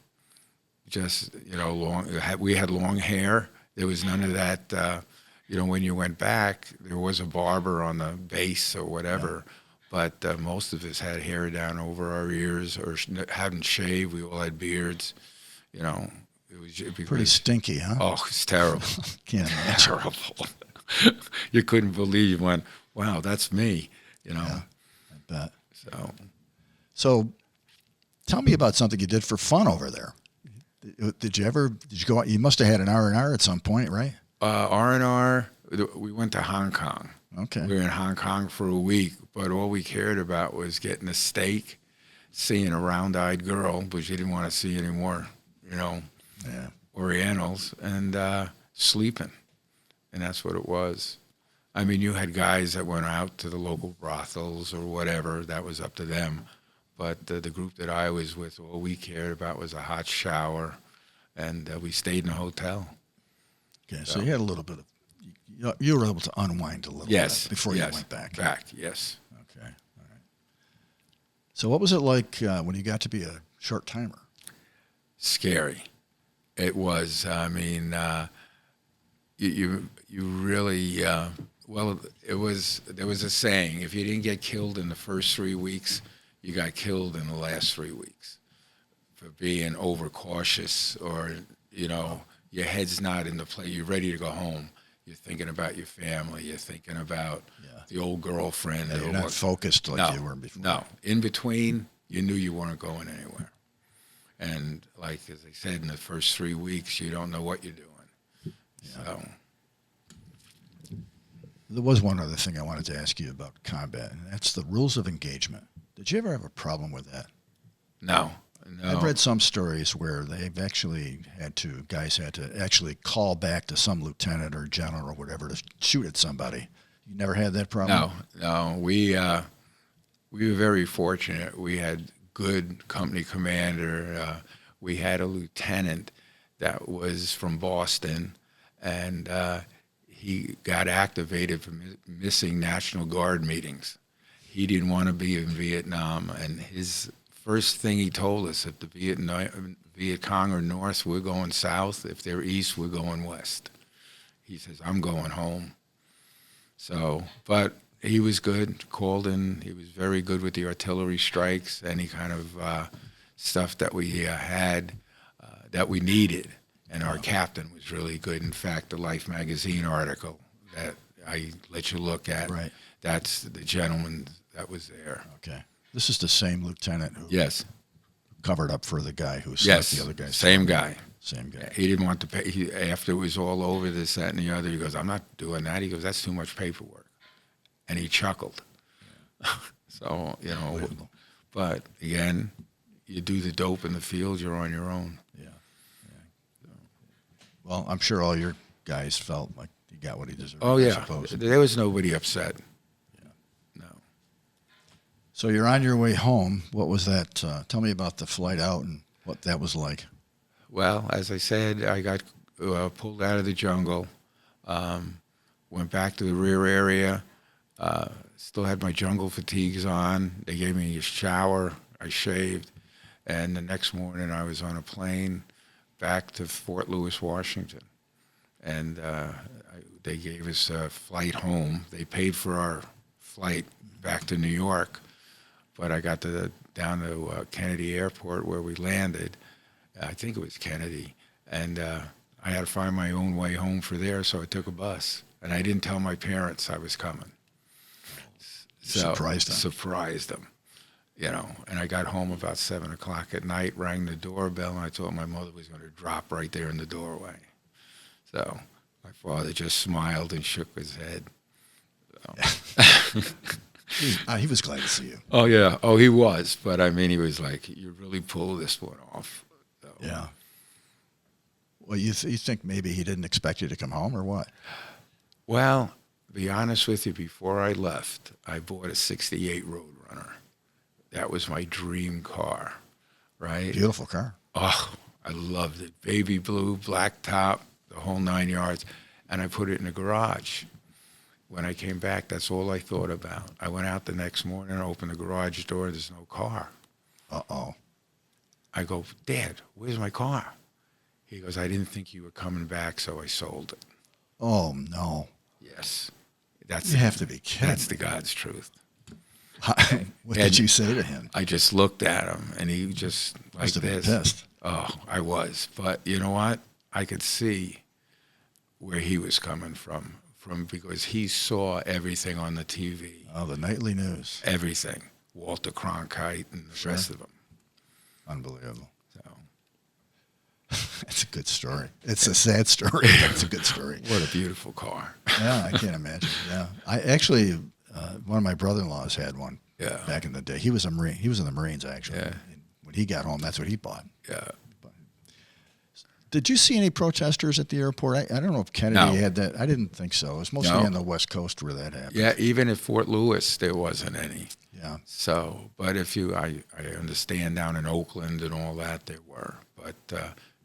Just, long. We had long hair. There was none of that. When you went back, there was a barber on the base or whatever. Yeah. But most of us had hair down over our ears or hadn't shaved. We all had beards. It was pretty stinky, huh? Oh, it's terrible. Can't imagine. Terrible. You couldn't believe when, wow, that's me. Yeah, I bet. So, tell me about something you did for fun over there. Did you go out? You must have had an R&R at some point, right? R&R, we went to Hong Kong. Okay. We were in Hong Kong for a week, but all we cared about was getting a steak, seeing a round-eyed girl, but you didn't want to see any more, Orientals, and sleeping. And that's what it was. I mean, you had guys that went out to the local brothels or whatever. That was up to them. But the group that I was with, all we cared about was a hot shower, and we stayed in a hotel. Okay, so you had a little bit of, you were able to unwind a little bit before you went back. Yes. Okay, all right. So what was it like when you got to be a short timer? Scary. It was. I mean, you really. Well, it was. There was a saying: if you didn't get killed in the first 3 weeks, you got killed in the last 3 weeks for being overcautious, or your head's not in the play. You're ready to go home. You're thinking about your family. You're thinking about the old girlfriend. You're not focused like you were before. No. In between, you knew you weren't going anywhere. And like as I said, in the first 3 weeks, you don't know what you're doing. Yeah. So. There was one other thing I wanted to ask you about combat, and that's the rules of engagement. Did you ever have a problem with that? No. I've read some stories where guys had to actually call back to some lieutenant or general or whatever to shoot at somebody. You never had that problem? No. We were very fortunate. We had good company commander. We had a lieutenant that was from Boston, and he got activated for missing National Guard meetings. He didn't want to be in Vietnam, and his first thing he told us, if the Viet Cong are north, we're going south. If they're east, we're going west. He says, I'm going home. So, but he was good, called in. He was very good with the artillery strikes, any kind of stuff that we had that we needed. And our captain was really good. In fact, the Life magazine article that I let you look at, that's the gentleman that was there. Okay. This is the same lieutenant who yes. covered up for the guy who snuck Yes, the other guy. same guy. Same guy. He didn't want to pay. After it was all over, this, that, and the other, he goes, I'm not doing that. He goes, that's too much paperwork. And he chuckled. So, but again, you do the dope in the field, you're on your own. Yeah. Well, I'm sure all your guys felt like he got what he deserved. Oh, I yeah. suppose. There was nobody upset. Yeah. No. So you're on your way home. What was that? Tell me about the flight out and what that was like. Well, as I said, I got pulled out of the jungle, went back to the rear area, still had my jungle fatigues on. They gave me a shower. I shaved. And the next morning I was on a plane back to Fort Lewis, Washington. And they gave us a flight home. They paid for our flight back to New York. But I got down to Kennedy Airport where we landed. I think it was Kennedy. And I had to find my own way home for there, so I took a bus. And I didn't tell my parents I was coming. Surprised them. And I got home about 7 o'clock at night, rang the doorbell, and I thought my mother was going to drop right there in the doorway. So my father just smiled and shook his head. So. He was glad to see you. Oh, yeah. Oh, he was. But, I mean, he was like, you really pulled this one off. So. Yeah. Well, you think maybe he didn't expect you to come home or what? Well, to be honest with you, before I left, I bought a 68 Roadrunner. That was my dream car, right? Beautiful car. Oh, I loved it. Baby blue, black top, the whole 9 yards. And I put it in the garage. When I came back, that's all I thought about. I went out the next morning, I opened the garage door, there's no car. Uh-oh. I go, Dad, where's my car? He goes, I didn't think you were coming back, so I sold it. Oh, no. Yes. You have to be kidding. That's the God's truth. What did you say to him? I just looked at him, and he just like Must have been this. pissed. Oh, I was. But you know what? I could see where he was coming from because he saw everything on the TV. Oh, the nightly news. Everything. Walter Cronkite and the rest of them. Unbelievable. So it's a good story. It's a sad story, but it's a good story. What a beautiful car. Yeah, I can't imagine. Yeah. I actually, one of my brother-in-laws had one back in the day. He was a Marine. He was in the Marines, actually. Yeah. And when he got home, that's what he bought. Yeah. Did you see any protesters at the airport? I don't know if Kennedy had that. I didn't think so. It was mostly on the West Coast where that happened. Yeah, even at Fort Lewis, there wasn't any. Yeah. So, but I understand down in Oakland and all that there were. But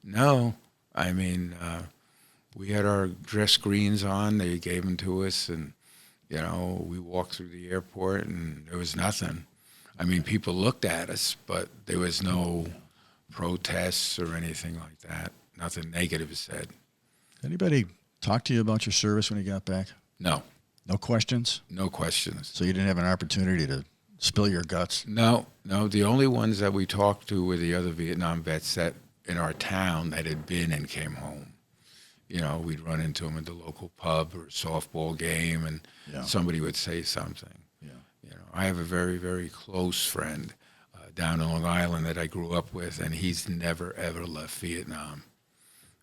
no, I mean, we had our dress greens on. They gave them to us, and, we walked through the airport, and there was nothing. I mean, people looked at us, but there was no protests or anything like that. Nothing negative said. Anybody talk to you about your service when you got back? No. No questions? No questions. So you didn't have an opportunity to spill your guts? No. The only ones that we talked to were the other Vietnam vets that in our town that had been and came home. We'd run into them at the local pub or softball game, and somebody would say something. Yeah. I have a very, very close friend down in Long Island that I grew up with, and he's never, ever left Vietnam.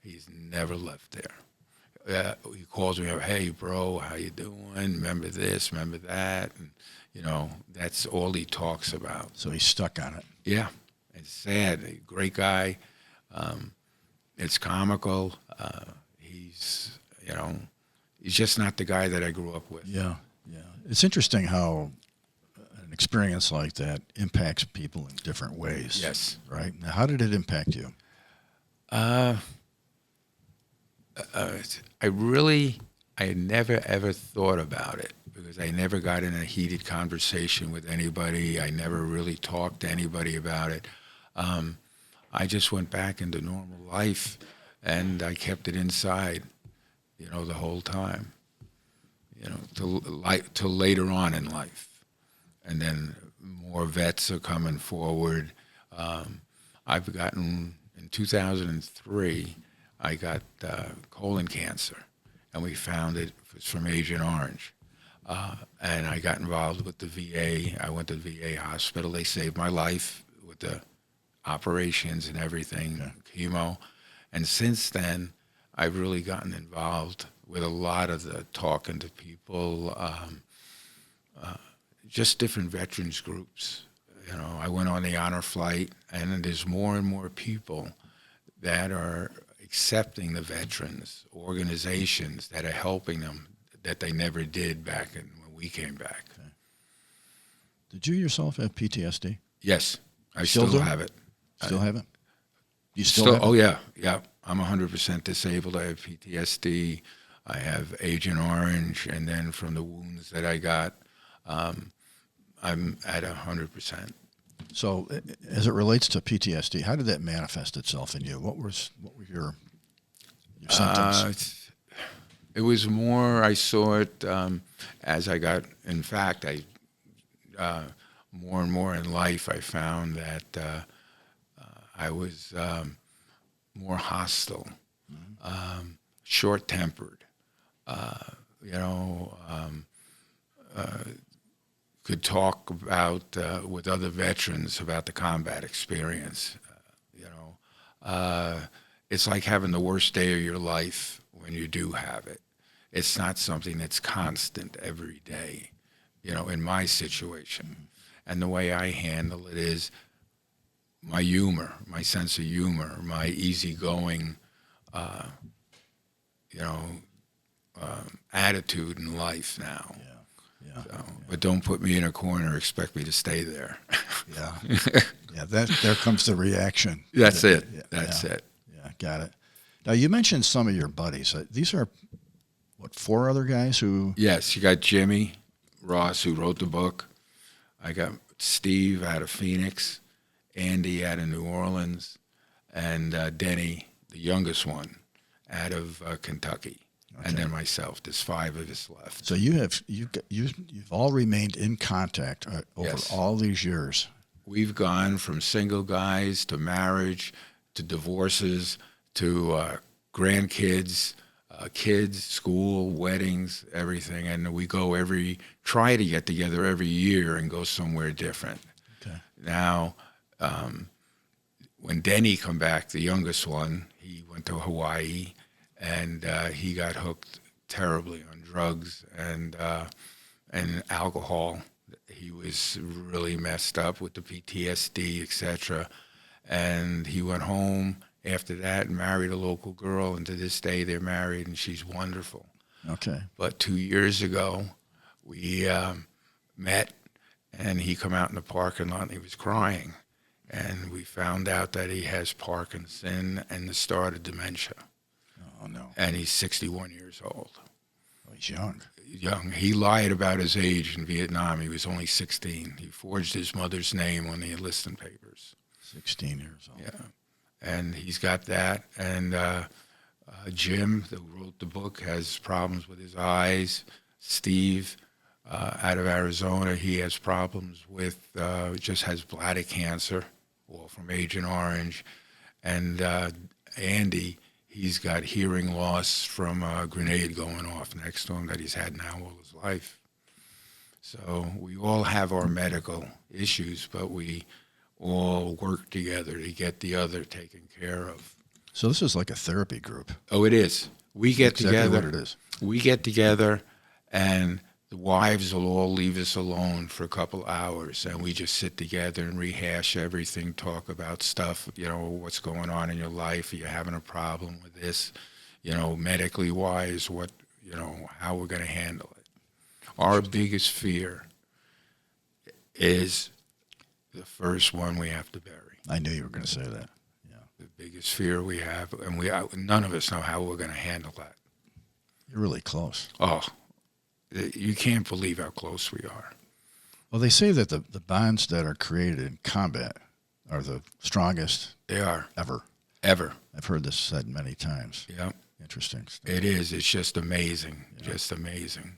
He's never left there. He calls me up, hey, bro, how you doing? Remember this, remember that? And, that's all he talks about. So he's stuck on it. Yeah. It's sad. A great guy. It's comical. He's just not the guy that I grew up with. Yeah. It's interesting how an experience like that impacts people in different ways. Yes. Right? Now, how did it impact you? I had never, ever thought about it because I never got in a heated conversation with anybody. I never really talked to anybody about it. I just went back into normal life, and I kept it inside, the whole time, till later on in life. And then more vets are coming forward. I've gotten, in 2003, I got colon cancer, and we found it was from Agent Orange. And I got involved with the VA. I went to the VA hospital. They saved my life with the operations and everything, chemo. And since then, I've really gotten involved with a lot of the talking to people, just different veterans groups. You know, I went on the honor flight, and there's more and more people that are accepting the veterans, organizations that are helping them that they never did back when we came back. Okay. Did you yourself have PTSD? Yes, I still have it. Still have it? You still have it? Oh, yeah. I'm 100% disabled. I have PTSD. I have Agent Orange, and then from the wounds that I got, I'm at 100%. So, as it relates to PTSD, how did that manifest itself in you? What were your symptoms? It was more, I saw it as I got, in fact, more and more in life, I found that I was more hostile, short-tempered, could talk about with other veterans about the combat experience. It's like having the worst day of your life when you do have it. It's not something that's constant every day, in my situation. And the way I handle it is my humor, my sense of humor, my easygoing, attitude in life now. But don't put me in a corner. Expect me to stay there. There comes the reaction. That's it. That's it. Yeah, got it. Now you mentioned some of your buddies. These are what, 4 other guys who? Yes, you got Jimmy Ross, who wrote the book. I got Steve out of Phoenix, Andy out of New Orleans, and Denny, the youngest one, out of Kentucky. Okay. And then myself. There's 5 of us left. So you've all remained in contact over all these years. We've gone from single guys to marriage to divorces to grandkids, kids, school, weddings, everything. And we try to get together every year and go somewhere different. Okay. Now, when Denny come back, the youngest one, he went to Hawaii. And he got hooked terribly on drugs and alcohol. He was really messed up with the PTSD, etc. And he went home after that and married a local girl. And to this day, they're married, and she's wonderful. Okay. But 2 years ago, we met, and he come out in the parking lot, and he was crying. And we found out that he has Parkinson and the start of dementia. Oh, no. And he's 61 years old. Oh, he's young. Young. He lied about his age in Vietnam. He was only 16. He forged his mother's name on the enlistment papers. 16 years old. Yeah. And he's got that. And Jim, who wrote the book, has problems with his eyes. Steve, out of Arizona, he has problems with, just has bladder cancer, all from Agent Orange. And Andy, he's got hearing loss from a grenade going off next to him that he's had now all his life. So we all have our medical issues, but we all work together to get the other taken care of. So this is like a therapy group. Oh, it is. We get together. Exactly what it is. We get together, and the wives will all leave us alone for a couple hours, and we just sit together and rehash everything, talk about stuff, what's going on in your life. Are you having a problem with this, medically wise, how we're going to handle it. Our biggest fear is the first one we have to bury. I knew you were going to say that. Yeah. The biggest fear we have, and none of us know how we're going to handle that. You're really close. Oh, you can't believe how close we are. Well, they say that the bonds that are created in combat are the strongest. They are. Ever. I've heard this said many times. Yeah. Interesting stuff. It is. It's just amazing. Yeah. Just amazing.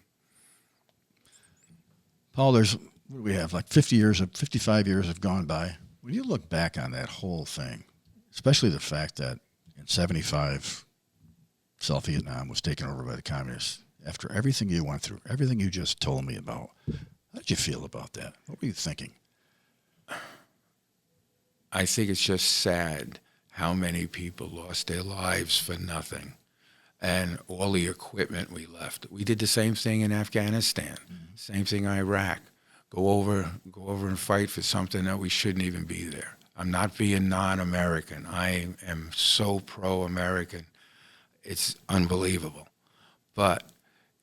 Paul, what do we have, like 55 years have gone by. When you look back on that whole thing, especially the fact that in 75, South Vietnam was taken over by the communists, after everything you went through, everything you just told me about, how did you feel about that? What were you thinking? I think it's just sad how many people lost their lives for nothing, and all the equipment we left. We did the same thing in Afghanistan, same thing in Iraq. Go over and fight for something that we shouldn't even be there. I'm not being non-American. I am so pro-American. It's unbelievable. But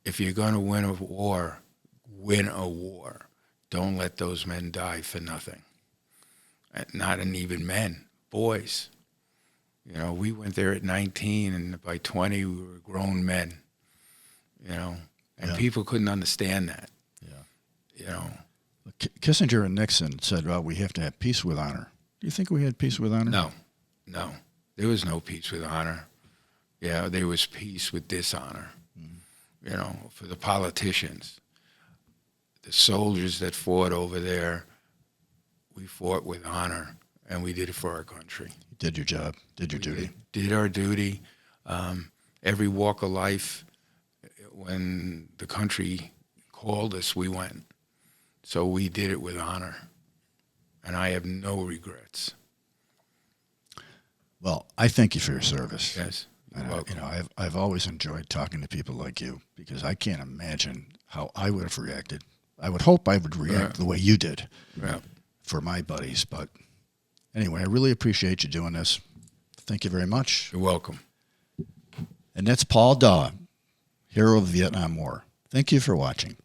if you're going to win a war, win a war. Don't let those men die for nothing. Not even men, boys. You know, we went there at 19, and by 20, we were grown men. You know, and people couldn't understand that. Yeah. You know. Kissinger and Nixon said, well, we have to have peace with honor. Do you think we had peace with honor? No. There was no peace with honor. Yeah, there was peace with dishonor, you know, for the politicians. The soldiers that fought over there, we fought with honor, and we did it for our country. You did your job, did your duty. Did our duty. Every walk of life, when the country called us, we went. So we did it with honor, and I have no regrets. Well, I thank you for your service. Yes. And I've always enjoyed talking to people like you, because I can't imagine how I would have reacted. I would hope I would react the way you did for my buddies. But anyway, I really appreciate you doing this. Thank you very much. You're welcome. And that's Paul Daw, hero of the Vietnam War. Thank you for watching.